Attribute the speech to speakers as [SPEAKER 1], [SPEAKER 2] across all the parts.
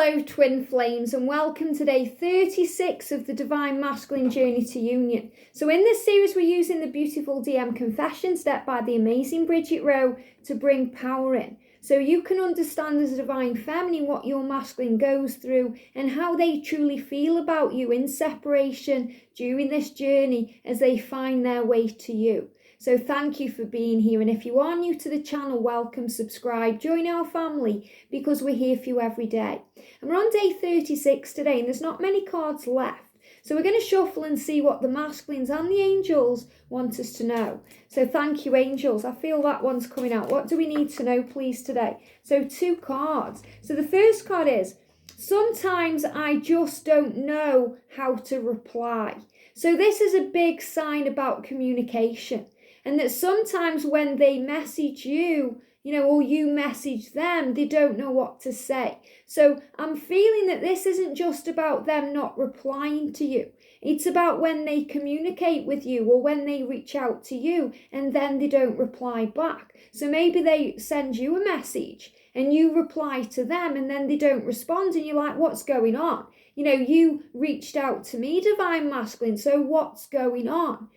[SPEAKER 1] Hello twin flames, and welcome to day 36 of the Divine Masculine Journey to Union. So in this series we're using the beautiful DM Confession step by the amazing Bridget Rowe to bring power in. So you can understand as a Divine Feminine what your masculine goes through and how they truly feel about you in separation during this journey as they find their way to you. So thank you for being here, and if you are new to the channel, welcome, subscribe, join our family because we're here for you every day. And we're on day 36 today and there's not many cards left. So we're going to shuffle and see what the masculines and the angels want us to know. So thank you, angels. I feel that one's coming out. What do we need to know, please, today? So 2 cards. So the first card is, sometimes I just don't know how to reply. So this is a big sign about communication. And that sometimes when they message you, or you message them, they don't know what to say. So I'm feeling that this isn't just about them not replying to you. It's about when they communicate with you or when they reach out to you and then they don't reply back. So maybe they send you a message and you reply to them and then they don't respond and you're like, what's going on? You reached out to me, Divine Masculine, so what's going on?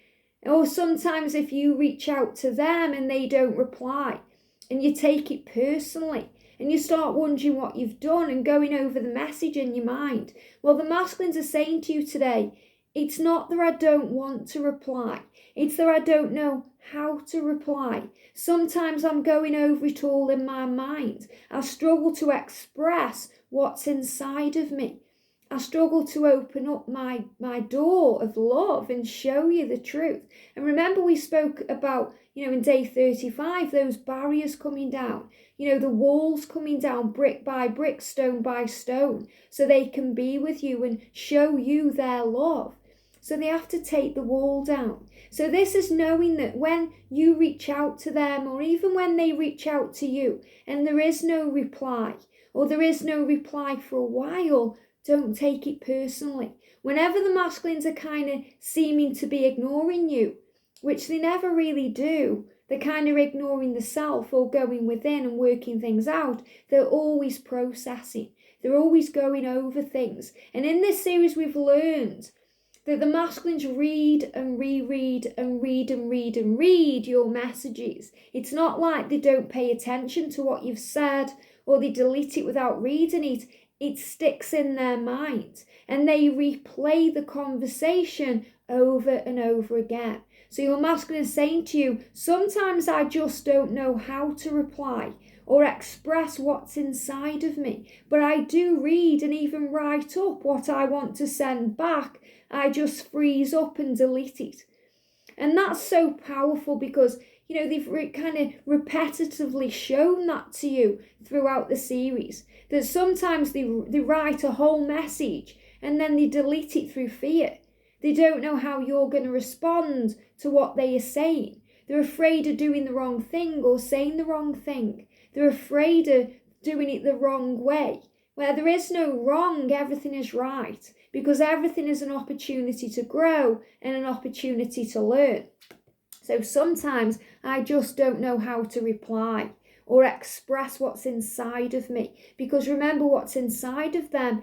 [SPEAKER 1] Or sometimes if you reach out to them and they don't reply and you take it personally and you start wondering what you've done and going over the message in your mind. Well, the masculines are saying to you today, it's not that I don't want to reply. It's that I don't know how to reply. Sometimes I'm going over it all in my mind. I struggle to express what's inside of me. I struggle to open up my door of love and show you the truth. And remember we spoke about, in day 35, those barriers coming down, the walls coming down brick by brick, stone by stone, so they can be with you and show you their love. So they have to take the wall down. So this is knowing that when you reach out to them or even when they reach out to you and there is no reply or there is no reply for a while, don't take it personally. Whenever the masculines are kind of seeming to be ignoring you, which they never really do, they're kind of ignoring the self or going within and working things out. They're always processing. They're always going over things. And in this series, we've learned that the masculines read and reread and read and read and read your messages. It's not like they don't pay attention to what you've said or they delete it without reading it. It sticks in their mind and they replay the conversation over and over again. So your masculine is saying to you, sometimes I just don't know how to reply or express what's inside of me. But I do read and even write up what I want to send back. I just freeze up and delete it. And that's so powerful because they've kind of repetitively shown that to you throughout the series. That sometimes they write a whole message and then they delete it through fear. They don't know how you're going to respond to what they are saying. They're afraid of doing the wrong thing or saying the wrong thing. They're afraid of doing it the wrong way. Where there is no wrong, everything is right. Because everything is an opportunity to grow and an opportunity to learn. So sometimes I just don't know how to reply or express what's inside of me. Because remember what's inside of them,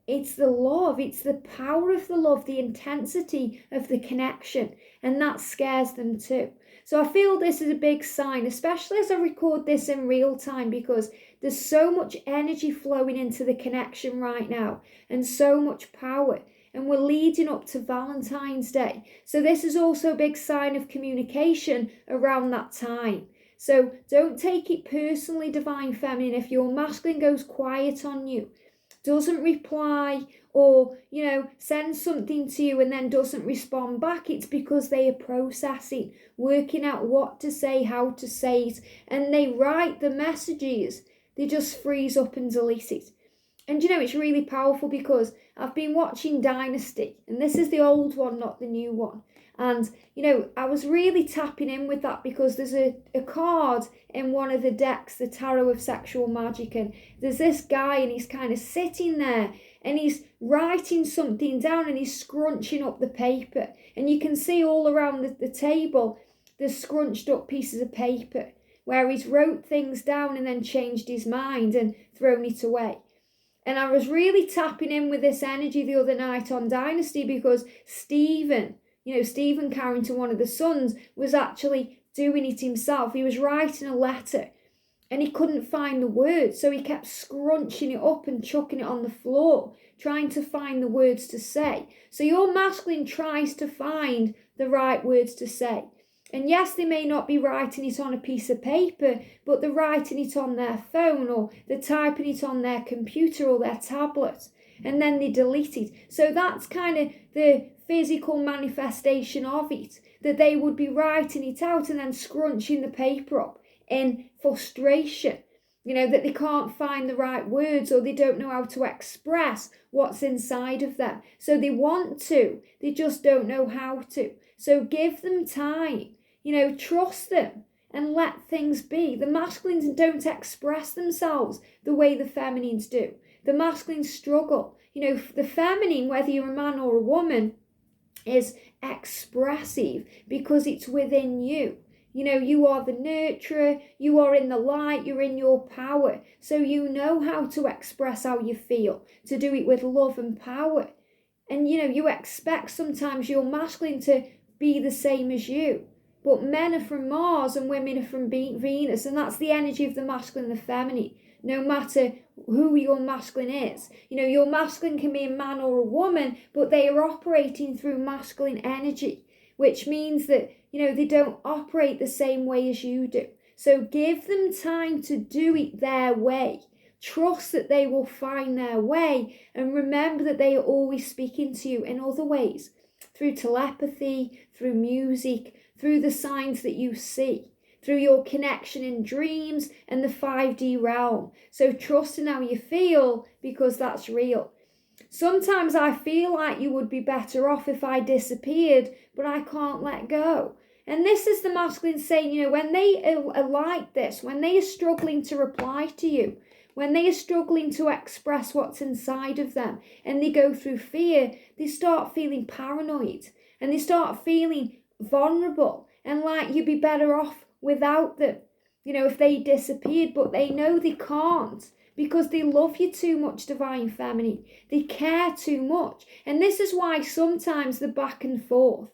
[SPEAKER 1] it's the love, it's the power of the love, the intensity of the connection. And that scares them too. So I feel this is a big sign, especially as I record this in real time, because there's so much energy flowing into the connection right now and so much power. And we're leading up to Valentine's Day. So this is also a big sign of communication around that time. So don't take it personally, Divine Feminine, if your masculine goes quiet on you, doesn't reply or, sends something to you and then doesn't respond back. It's because they are processing, working out what to say, how to say it, and they write the messages. They just freeze up and delete it. And it's really powerful because I've been watching Dynasty, and this is the old one, not the new one. And, I was really tapping in with that because there's a card in one of the decks, the Tarot of Sexual Magic, and there's this guy and he's kind of sitting there and he's writing something down and he's scrunching up the paper. And you can see all around the table, there's scrunched up pieces of paper where he's wrote things down and then changed his mind and thrown it away. And I was really tapping in with this energy the other night on Dynasty, because Stephen Carrington, one of the sons, was actually doing it himself. He was writing a letter and he couldn't find the words, so he kept scrunching it up and chucking it on the floor, trying to find the words to say. So your masculine tries to find the right words to say. And yes, they may not be writing it on a piece of paper, but they're writing it on their phone, or they're typing it on their computer or their tablet, and then they delete it. So that's kind of the physical manifestation of it, that they would be writing it out and then scrunching the paper up in frustration, that they can't find the right words, or they don't know how to express what's inside of them. So they want to, they just don't know how to. So give them time, trust them and let things be. The masculines don't express themselves the way the feminines do. The masculines struggle. The feminine, whether you're a man or a woman, is expressive because it's within you. You are the nurturer, you are in the light, you're in your power. So you know how to express how you feel, to do it with love and power. And you expect sometimes your masculine to be the same as you. But men are from Mars and women are from Venus, and that's the energy of the masculine and the feminine, no matter who your masculine is. Your masculine can be a man or a woman, but they are operating through masculine energy, which means that, they don't operate the same way as you do. So give them time to do it their way. Trust that they will find their way, and remember that they are always speaking to you in other ways, through telepathy, through music, through the signs that you see, through your connection in dreams and the 5D realm. So trust in how you feel, because that's real. Sometimes I feel like you would be better off if I disappeared, but I can't let go. And this is the masculine saying, when they are like this, when they are struggling to reply to you, when they are struggling to express what's inside of them, and they go through fear, they start feeling paranoid, and they start feeling vulnerable, and like you'd be better off without them, if they disappeared. But they know they can't, because they love you too much, Divine Feminine. They care too much. And this is why sometimes the back and forth,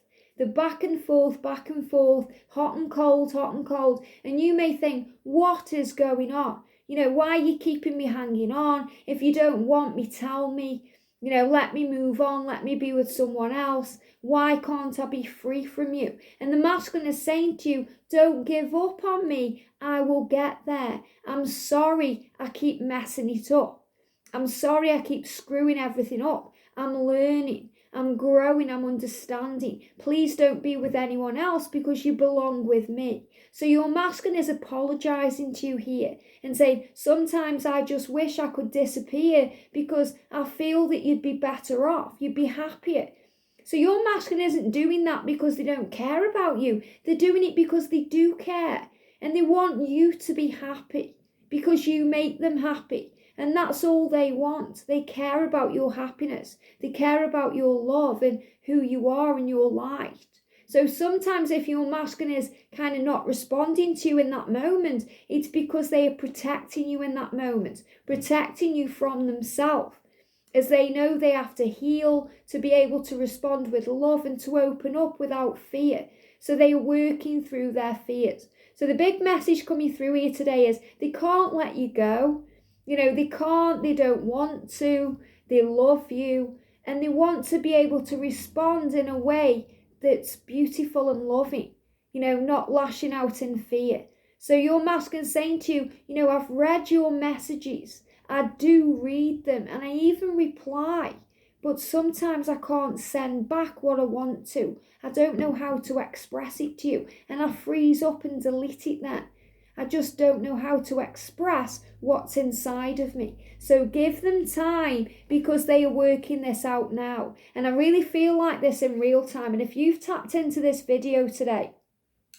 [SPEAKER 1] hot and cold. And you may think, what is going on? Why are you keeping me hanging on? If you don't want me, tell me. Let me move on. Let me be with someone else. Why can't I be free from you? And the masculine is saying to you, don't give up on me. I will get there. I'm sorry I keep messing it up. I'm sorry I keep screwing everything up. I'm learning. I'm growing, I'm understanding. Please don't be with anyone else, because you belong with me. So your masculine is apologizing to you here and saying, sometimes I just wish I could disappear, because I feel that you'd be better off, you'd be happier. So your masculine isn't doing that because they don't care about you. They're doing it because they do care, and they want you to be happy, because you make them happy. And that's all they want. They care about your happiness. They care about your love and who you are and your light. So sometimes if your masculine is kind of not responding to you in that moment, it's because they are protecting you in that moment, protecting you from themselves, as they know they have to heal to be able to respond with love and to open up without fear. So they are working through their fears. So the big message coming through here today is they can't let you go. They can't, they don't want to, they love you, and they want to be able to respond in a way that's beautiful and loving, not lashing out in fear. So your masculine saying to you, I've read your messages, I do read them, and I even reply, but sometimes I can't send back what I want to. I don't know how to express it to you, and I freeze up and delete it then. I just don't know how to express what's inside of me. So give them time, because they are working this out now. And I really feel like this in real time. And if you've tapped into this video today,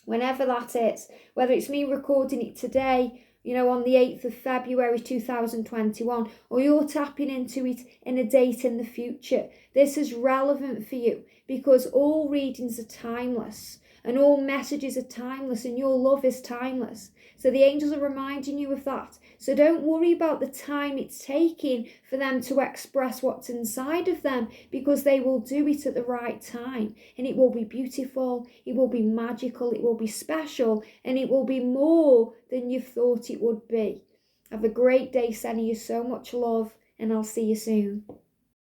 [SPEAKER 1] whenever that is, whether it's me recording it today, on the 8th of February 2021, or you're tapping into it in a date in the future, this is relevant for you, because all readings are timeless. and all messages are timeless, and your love is timeless. So the angels are reminding you of that. So don't worry about the time it's taking for them to express what's inside of them, because they will do it at the right time, and it will be beautiful, it will be magical, it will be special, and it will be more than you've thought it would be. Have a great day, sending you so much love, and I'll see you soon.